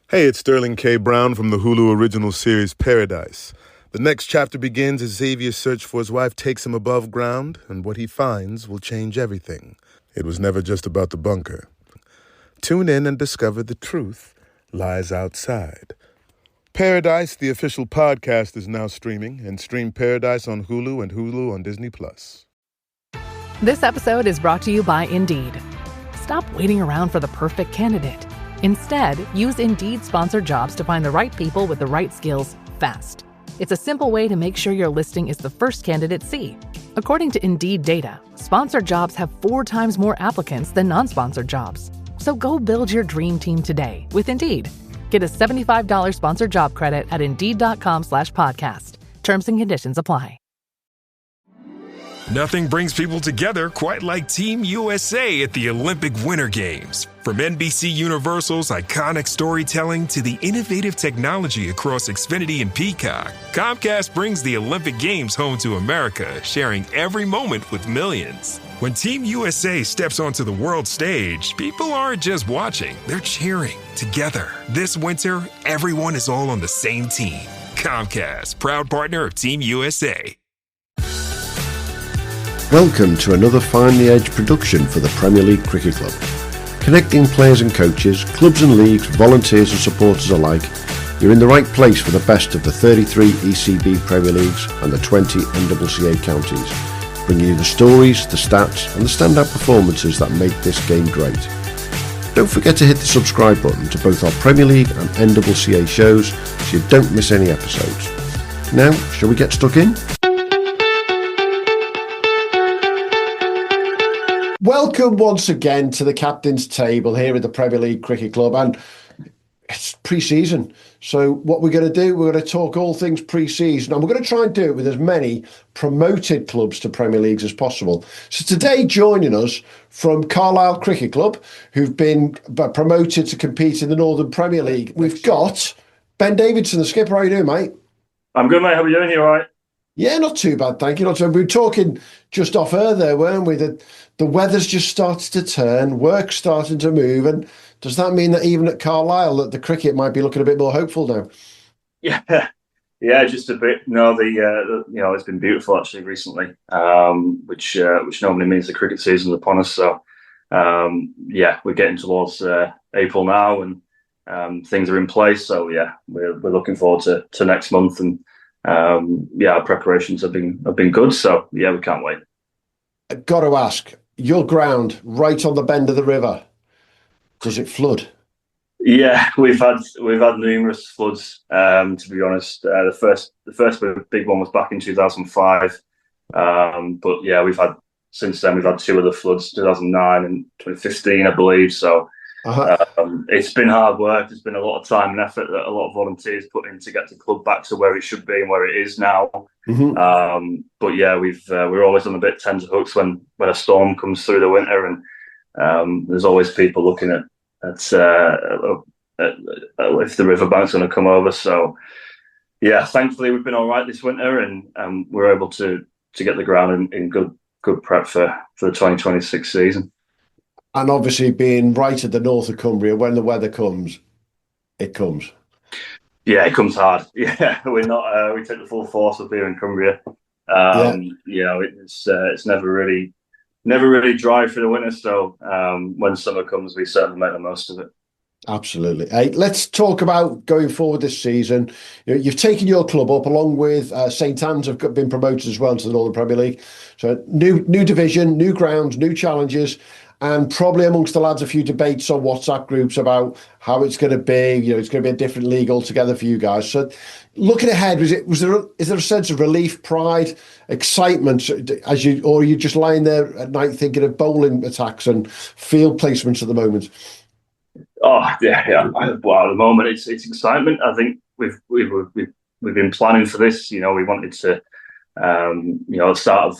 Hey, it's Sterling K. Brown from the Hulu original series Paradise. The next chapter begins as Xavier's search for his wife takes him above ground, and what he finds will change everything. It was never just about the bunker. Tune in and discover the truth lies outside. Paradise, the official podcast, is now streaming, and stream Paradise on Hulu and Hulu on Disney+. This episode is brought to you by Indeed. Stop waiting around for the perfect candidate. Instead, use Indeed sponsored jobs to find the right people with the right skills fast. It's a simple way to make sure your listing is the first candidates see. According to Indeed data, sponsored jobs have 4 times more applicants than non-sponsored jobs. So go build your dream team today with Indeed. Get a $75 sponsored job credit at Indeed.com/podcast. Terms and conditions apply. Nothing brings people together quite like Team USA at the Olympic Winter Games. From NBC Universal's iconic storytelling to the innovative technology across Xfinity and Peacock, Comcast brings the Olympic Games home to America, sharing every moment with millions. When Team USA steps onto the world stage, people aren't just watching, they're cheering together. This winter, everyone is all on the same team. Comcast, proud partner of Team USA. Welcome to another Find the Edge production for the Premier League Cricket Club. Connecting players and coaches, clubs and leagues, volunteers and supporters alike, you're in the right place for the best of the 33 ECB Premier Leagues and the 20 NCCA counties, bringing you the stories, the stats and the standout performances that make this game great. Don't forget to hit the subscribe button to both our Premier League and NCCA shows so you don't miss any episodes. Now, shall we get stuck in? Welcome once again to the captain's table here at the Premier League Cricket Club, and it's pre-season. So what we're going to do, we're going to talk all things pre-season, and we're going to try and do it with as many promoted clubs to Premier Leagues as possible. So today, joining us from Carlisle Cricket Club, who've been promoted to compete in the Northern Premier League, we've got Ben Davidson, the skipper. How are you doing, mate? I'm good, mate. How are you doing? You all right? Yeah, not too bad, thank you. Not too bad. We were talking just off air there, weren't we? That the weather's just started to turn, work's starting to move, and does that mean that even at Carlisle, that the cricket might be looking a bit more hopeful now? Yeah, just a bit. No, it's been beautiful actually recently, which normally means the cricket season's upon us. So, we're getting towards April now, and things are in place. So yeah, we're looking forward to next month, and our preparations have been good. So yeah, we can't wait. I've got to ask, your ground right on the bend of the river, does it flood? Yeah, we've had numerous floods. To be honest, the first big one was back in 2005. But yeah, since then we've had 2 other floods, 2009 and 2015, I believe. So it's been hard work. There's been a lot of time and effort that a lot of volunteers put in to get the club back to where it should be and where it is now. Mm-hmm. But yeah, we're always on a bit tenterhooks when a storm comes through the winter, and there's always people looking at if the riverbank's going to come over. So yeah, thankfully we've been all right this winter, and we're able to get the ground in good prep for the 2026 season. And obviously, being right at the north of Cumbria, when the weather comes, it comes. Yeah, it comes hard. Yeah, we're not. We take the full force up here in Cumbria. It's never really dry for the winter. So when summer comes, we certainly make the most of it. Absolutely. Hey, let's talk about going forward this season. You've taken your club up along with St Anne's have been promoted as well to the Northern Premier League. So new division, new grounds, new challenges. And probably amongst the lads, a few debates on WhatsApp groups about how it's going to be. It's going to be a different league altogether for you guys. So, looking ahead, is there a sense of relief, pride, excitement or are you just lying there at night thinking of bowling attacks and field placements at the moment? Oh yeah. Well, at the moment, it's excitement. I think we've been planning for this. We wanted to, at the start of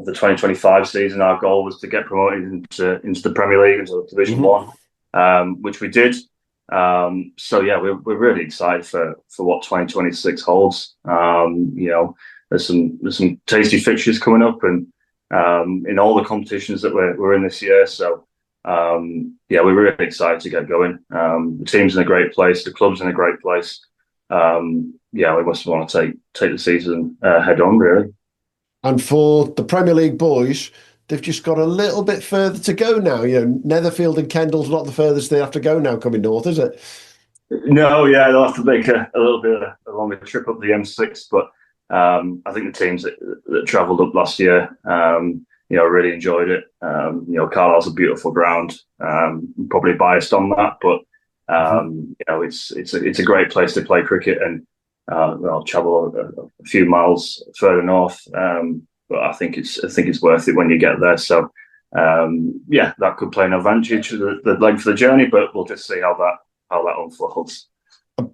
the 2025 season, our goal was to get promoted into the Premier League, into Division 1, which we did. So yeah, we're really excited for what 2026 holds. There's some tasty fixtures coming up, and in all the competitions that we're in this year. So Yeah, we're really excited to get going. The team's in a great place. The club's in a great place. Yeah, we must want to take the season head on, really. And for the Premier League boys, they've just got a little bit further to go now. Netherfield and Kendall's not the furthest they have to go now coming north, is it? No, yeah, they'll have to make a little bit of a longer trip up the M6, but I think the teams that travelled up last year, really enjoyed it. Carlisle's a beautiful ground. Probably biased on that, but it's a great place to play cricket, and I'll travel a few miles further north. But I think it's worth it when you get there. So that could play an advantage to the length of the journey, but we'll just see how that unfolds.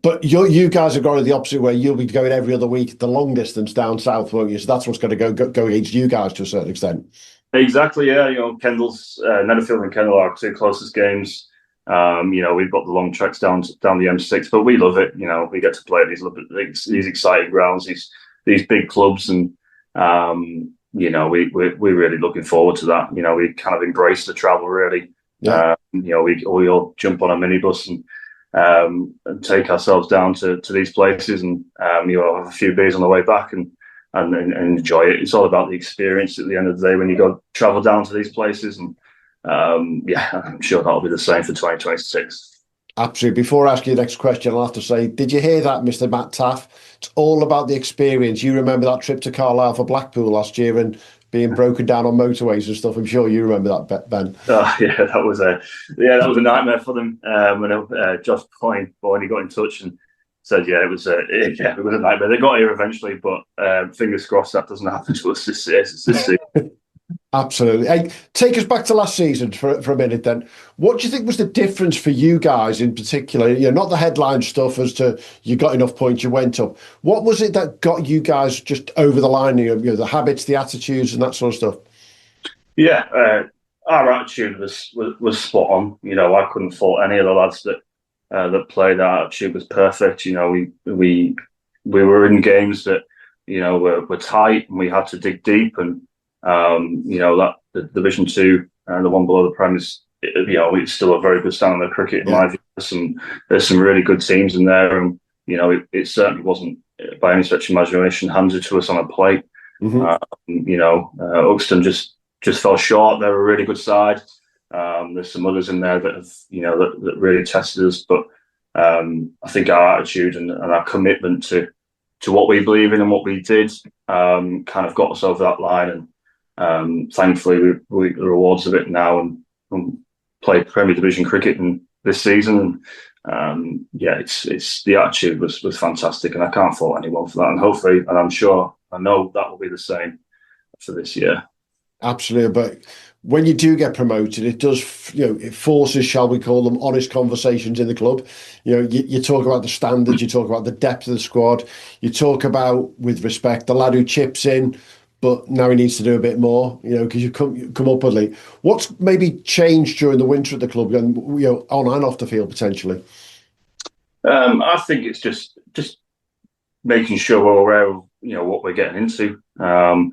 But you guys are going the opposite way. You'll be going every other week, the long distance down south, won't you? So that's what's going to go against you guys to a certain extent. Exactly, yeah. Kendall's Netherfield and Kendall are our two closest games. We've got the long treks down the M6, but we love it. We get to play at these exciting grounds, these big clubs, and we're really looking forward to that. We kind of embrace the travel, really. Yeah. We all jump on a minibus and take ourselves down to these places, and have a few beers on the way back and enjoy it. It's all about the experience at the end of the day when you go travel down to these places, and I'm sure that'll be the same for 2026. Absolutely. Before I ask you the next question, I'll have to say, did you hear that, Mr. Matt Taff? It's all about the experience. You remember that trip to Carlisle for Blackpool last year and being broken down on motorways and stuff. I'm sure you remember that, Ben. Oh, yeah, that was a nightmare for them. When Josh Boyne got in touch and said, it was a nightmare. They got here eventually, but fingers crossed that doesn't happen to us this season. Absolutely. Hey, take us back to last season for a minute then. What do you think was the difference for you guys in particular? Not the headline stuff as to you got enough points, you went up. What was it that got you guys just over the line, the habits, the attitudes and that sort of stuff? Yeah, our attitude was spot on. I couldn't fault any of the lads that played. Our attitude was perfect. We were in games that, were tight and we had to dig deep, and that the Division 2 and the one below the Prem is, it's still a very good standard of cricket in my view. There's some really good teams in there, and it certainly wasn't by any stretch of imagination handed to us on a plate. Uxton just fell short. They're a really good side. There's some others in there that have that really tested us, but I think our attitude and our commitment to what we believe in and what we did kind of got us over that line, and thankfully we the rewards of it now and play Premier Division cricket in this season. It's the attitude was fantastic, and I can't fault anyone for that. And hopefully, and I know that will be the same for this year. Absolutely, but when you do get promoted, it does, it forces, shall we call them, honest conversations in the club. You talk about the standards, you talk about the depth of the squad, you talk about, with respect, the lad who chips in, but now he needs to do a bit more, because you come upwardly. What's maybe changed during the winter at the club, and on and off the field potentially? I think it's just making sure we're aware of what we're getting into. I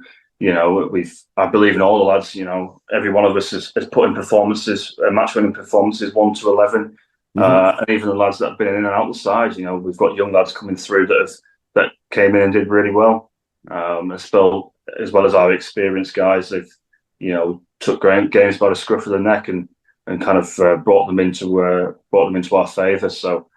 believe in all the lads. Every one of us has put in performances, match-winning performances, 1 to 11, and even the lads that have been in and out the side. We've got young lads coming through that came in and did really well. As well as our experienced guys, they've took games by the scruff of the neck and kind of brought them into our favour. So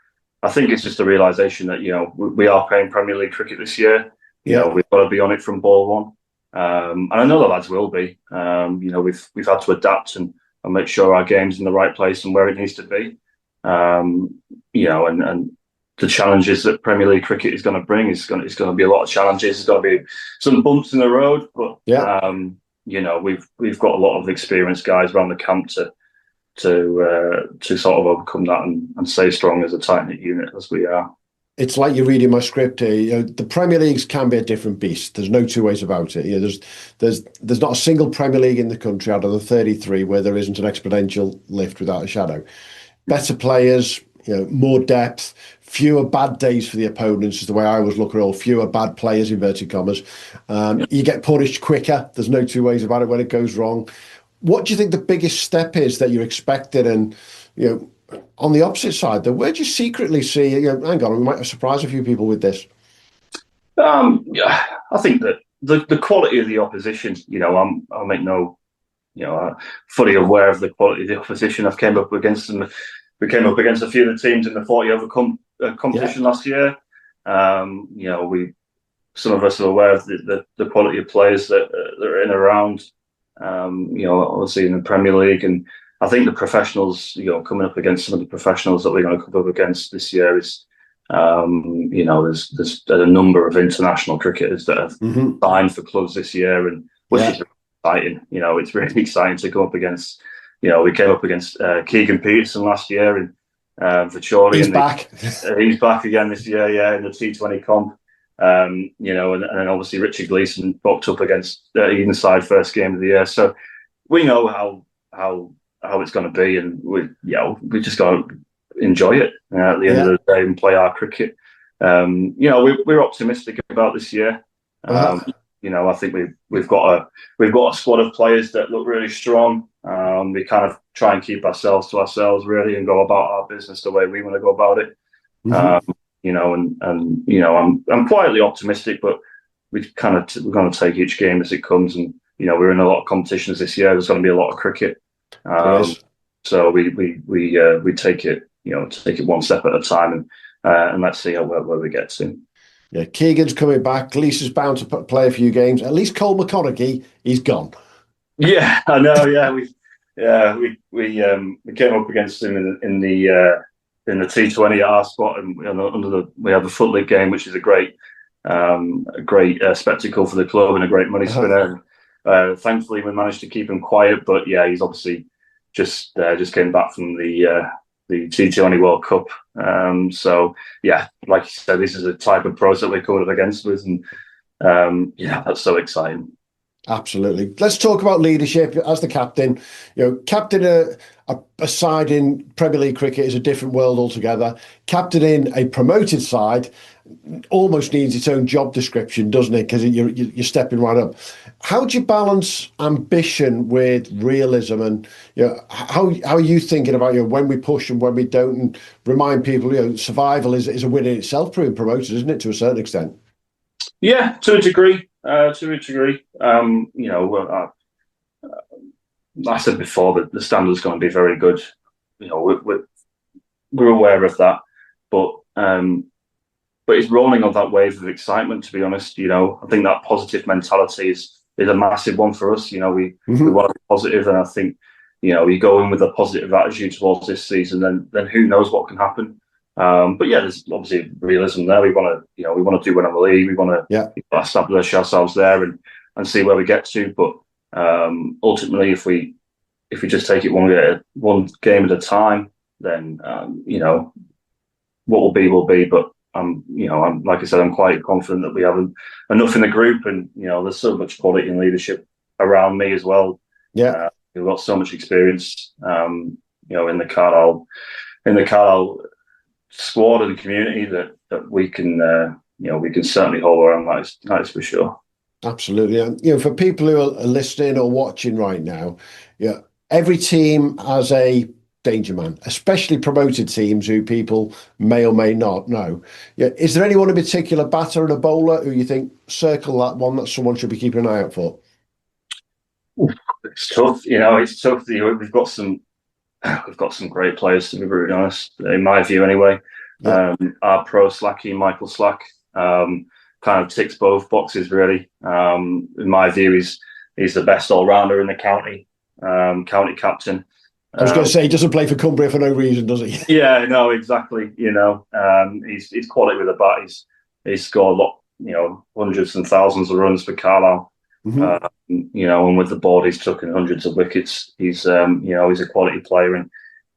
I think it's just a realisation that we are playing Premier League cricket this year. We've got to be on it from ball one. And I know the lads will be. We've had to adapt and make sure our game's in the right place and where it needs to be. And the challenges that Premier League cricket is going to bring is going to be a lot of challenges. There's going to be some bumps in the road, but we've got a lot of experienced guys around the camp to sort of overcome that and stay strong as a tight knit unit as we are. It's like you're reading my script here. The Premier Leagues can be a different beast. There's no two ways about it. There's not a single Premier League in the country out of the 33 where there isn't an exponential lift without a shadow. Better players, more depth, fewer bad days for the opponents is the way I always look at it all. Fewer bad players, inverted commas. You get punished quicker. There's no two ways about it when it goes wrong. What do you think the biggest step is that you're expected? And, on the opposite side, though, where do you secretly see, hang on, we might have surprised a few people with this. Yeah, I think that the quality of the opposition, I'll make no, fully aware of the quality of the opposition. I've came up against them. We came up against a few of the teams in the 40 over competition last year. Some of us are aware of the quality of players that are in and around. Obviously in the Premier League, and I think the professionals, coming up against some of the professionals that we're going to come up against this year is, there's a number of international cricketers that have signed for clubs this year, and which is exciting. It's really exciting to go up against. We came up against Keegan Peterson last year, and for Chorley. He's back. He's back again this year, in the T20 comp. And then obviously Richard Gleeson boxed up against Edenside first game of the year. So we know how it's going to be, and we just got to enjoy it at the end of the day and play our cricket. We're optimistic about this year. I think we've got a squad of players that look really strong. We kind of try and keep ourselves to ourselves really, and go about our business the way we want to go about it. I'm quietly optimistic, but we're going to take each game as it comes, and we're in a lot of competitions this year. There's going to be a lot of cricket, so we take it one step at a time, and let's see where we get to. Yeah, Keegan's coming back. Gleeson's bound to play a few games. At least Cole McConaughey, he's gone. Yeah, I know. Yeah, we came up against him in the T20 at our spot, and we have a foot league game, which is a great spectacle for the club and a great money spinner. Thankfully, we managed to keep him quiet, but he's obviously just came back from the T20 World Cup. Like you said, this is a type of pros that we're coming up against with, and that's so exciting. Absolutely. Let's talk about leadership as the captain. Captain a side in Premier League cricket is a different world altogether. Captaining a promoted side almost needs its own job description, doesn't it? Because you're stepping right up. How do you balance ambition with realism? And how are you thinking about when we push and when we don't? And remind people, survival is a win in itself, being promoted, isn't it, to a certain extent? Yeah, to a degree. I said before that the standard's going to be very good. We're aware of that, but it's rolling on that wave of excitement. To be honest, I think that positive mentality is a massive one for us. We want to be positive, and I think you go in with a positive attitude towards this season, then who knows what can happen. There's obviously realism there. We want to do well in the league. We want to establish ourselves there and see where we get to. But ultimately, if we just take it one game at a time, then what will be. But I'm like I said, I'm quite confident that we have enough in the group, and there's so much quality and leadership around me as well. Yeah, we've got so much experience. In the Carlisle squad and the community that we can certainly hold our own. That is for sure. Absolutely. And for people who are listening or watching right now, every team has a danger man, especially promoted teams who people may or may not know. Is there anyone in particular, batter and a bowler, who you think circle that one that someone should be keeping an eye out for? It's tough. It's tough. We've got some great players, to be brutally honest, in my view anyway. Our pro Slacky, Michael Slack, kind of ticks both boxes really. In my view, he's the best all-rounder in the county captain. I was going to say, he doesn't play for Cumbria for no reason, does he? Yeah, no, exactly. He's quality with the bat. He's scored a lot, hundreds and thousands of runs for Carlisle. And with the board, he's taken hundreds of wickets. He's a quality player, and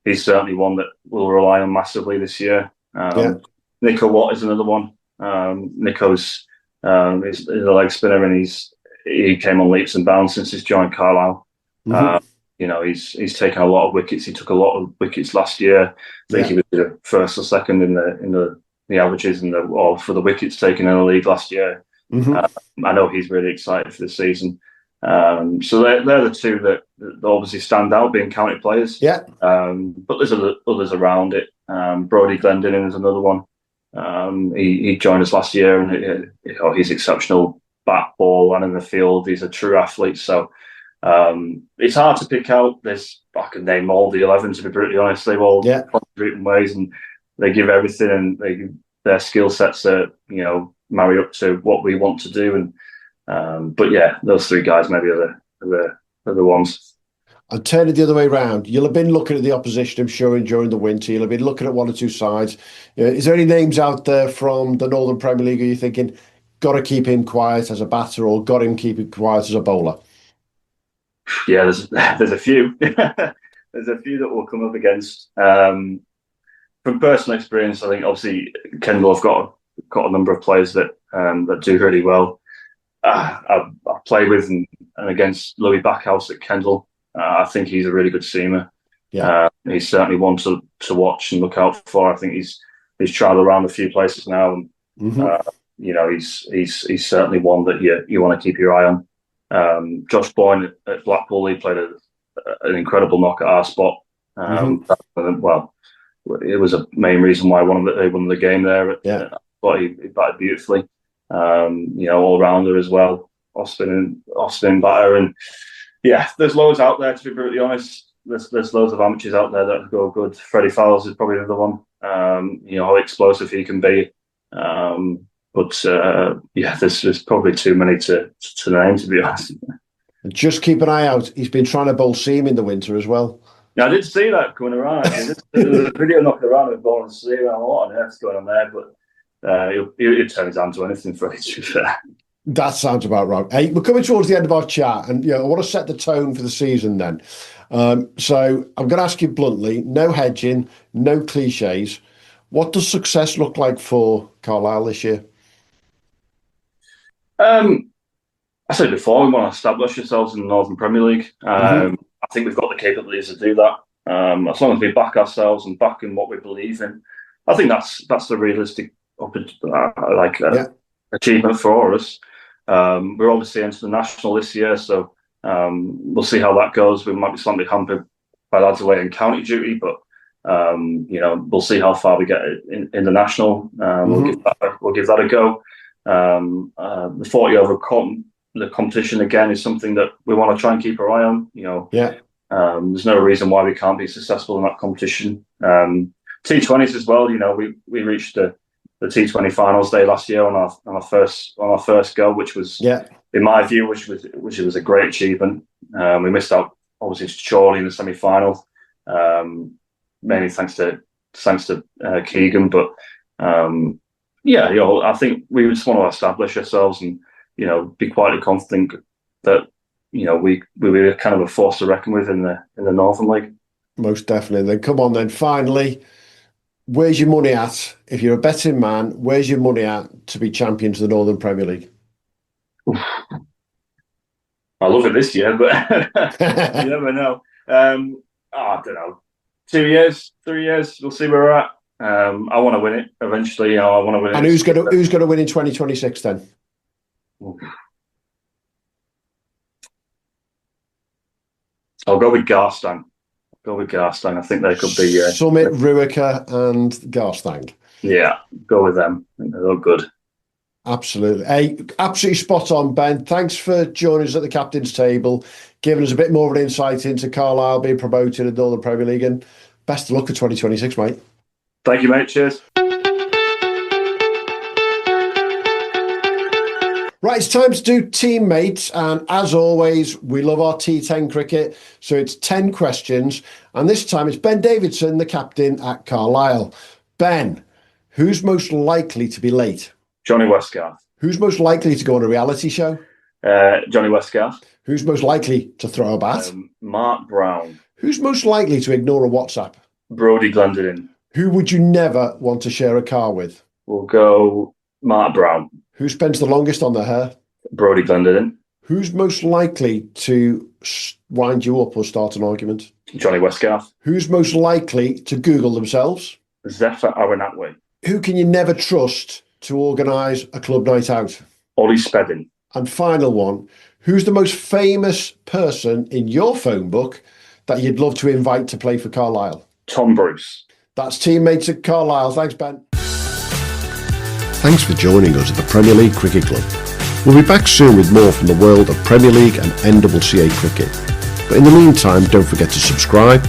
he's certainly one that we'll rely on massively this year. Nico Watt is another one. Nico's is a leg spinner, and he came on leaps and bounds since he's joined Carlisle. He's taken a lot of wickets. He took a lot of wickets last year. I think he was the first or second in the averages for the wickets taken in the league last year. I know he's really excited for the season. So they're the two that obviously stand out, being county players. Yeah. But there's others around it. Brody Glendinning is another one. He joined us last year, and he's exceptional bat, ball, and in the field. He's a true athlete. So it's hard to pick out. I can name all the 11, to be brutally honest. They've all contribute in ways, and they give everything, and their skill sets are, marry up to what we want to do. And but yeah, those three guys maybe are the ones. And turn it the other way around. You'll have been looking at the opposition, I'm sure, during the winter. You'll have been looking at one or two sides. Is there any names out there from the Northern Premier League? Are you thinking, got to keep him quiet as a batter, or got him keep him quiet as a bowler? Yeah, there's a few. There's a few that we'll come up against. From personal experience, I think obviously Kendall have got a number of players that do really well. I've played with and against Louis Backhouse at Kendall. I think he's a really good seamer. Yeah. He's certainly one to watch and look out for. I think he's trialled around a few places now, and he's certainly one that you want to keep your eye on. Josh Boyne at Blackpool, he played an incredible knock at our spot. Well, it was a main reason why they won the game there. But he batted beautifully. All rounder as well. Austin batter, and yeah, there's loads out there, to be brutally honest. There's loads of amateurs out there that go good. Freddie Fowles is probably another one. How explosive he can be. There's probably too many to name, to be honest. Just keep an eye out. He's been trying to bowl seam in the winter as well. Yeah, I did see that coming around. There's a video knocking around with ball and seam. A lot on earth's going on there, but he'll turn his hand to anything, Freddie, to be fair. That sounds about right. Hey, we're coming towards the end of our chat, and I want to set the tone for the season then. So I'm going to ask you bluntly, no hedging, no cliches. What does success look like for Carlisle this year? I said before, we want to establish ourselves in the Northern Premier League. I think we've got the capabilities to do that. As long as we back ourselves and back in what we believe in, I think that's the realistic achievement for us. We're obviously into the national this year, so we'll see how that goes. We might be slightly hampered by lads away in county duty, but we'll see how far we get in the national. We'll give that a go. The 40 over the competition again is something that we want to try and keep our eye on. There's no reason why we can't be successful in that competition. T20s as well. We reached the T20 finals day last year on our first go, which was, in my view, which was a great achievement. We missed out obviously to Chorley in the semi-final, mainly thanks to Keegan. But I think we just want to establish ourselves and be quite confident that we were kind of a force to reckon with in the Northern League. Most definitely. Then come on then. Finally, where's your money at? If you're a betting man, where's your money at to be champions of the Northern Premier League? I love it this year, but you never know. I don't know. 2 years, 3 years, we'll see where we're at. I want to win it eventually. I want to win it. And who's going to win in 2026 then? I'll go with Garstang. I think they could be Summit, Ruika, and Garstang. Yeah, go with them. I think they're all good. Absolutely. Hey, absolutely spot on, Ben. Thanks for joining us at the captain's table, giving us a bit more of an insight into Carlisle being promoted in the Northern Premier League, and best of luck for 2026, mate. Thank you, mate. Cheers. Right, it's time to do teammates, and as always, we love our T10 cricket, so it's 10 questions, and this time it's Ben Davidson, the captain at Carlisle. Ben, who's most likely to be late? Johnny Westgarth. Who's most likely to go on a reality show? Johnny Westgarth. Who's most likely to throw a bat? Mark Brown. Who's most likely to ignore a WhatsApp? Brody Glendinning. Who would you never want to share a car with? We'll go Mark Brown. Who spends the longest on their hair? Brody Glendinning. Who's most likely to wind you up or start an argument? Johnny Westgarth. Who's most likely to Google themselves? Zephyr Aranatwe. Who can you never trust to organise a club night out? Ollie Spedding. And final one, Who's the most famous person in your phone book that you'd love to invite to play for Carlisle? Tom Bruce. That's teammates at Carlisle. Thanks, Ben. Thanks for joining us at the Premier League Cricket Club. We'll be back soon with more from the world of Premier League and NCCA cricket. But in the meantime, don't forget to subscribe,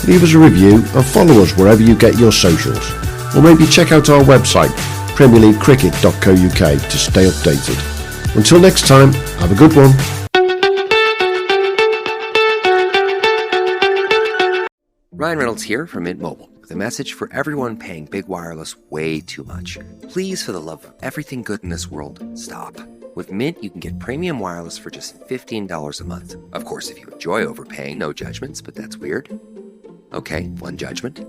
leave us a review and follow us wherever you get your socials. Or maybe check out our website, premierleaguecricket.co.uk, to stay updated. Until next time, have a good one. Ryan Reynolds here from Mint Mobile with a message for everyone paying big wireless way too much. Please, for the love of everything good in this world, stop. With Mint, you can get premium wireless for just $15 a month. Of course, if you enjoy overpaying, no judgments, but that's weird. Okay, one judgment.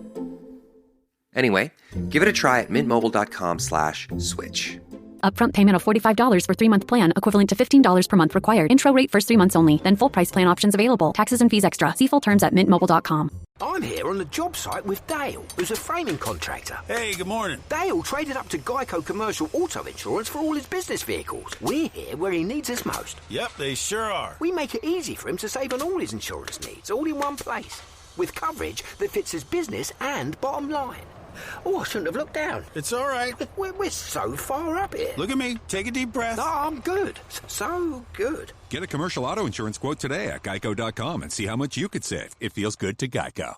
Anyway, give it a try at mintmobile.com/switch. Upfront payment of $45 for 3-month plan, equivalent to $15 per month required. Intro rate first 3 months only, then full price plan options available. Taxes and fees extra. See full terms at mintmobile.com. I'm here on the job site with Dale, who's a framing contractor. Hey, good morning. Dale traded up to Geico Commercial Auto Insurance for all his business vehicles. We're here where he needs us most. Yep, they sure are. We make it easy for him to save on all his insurance needs, all in one place, with coverage that fits his business and bottom line. Oh, I shouldn't have looked down. It's all right. We're so far up here. Look at me. Take a deep breath. No, I'm good. So good. Get a commercial auto insurance quote today at geico.com and see how much you could save. It feels good to Geico.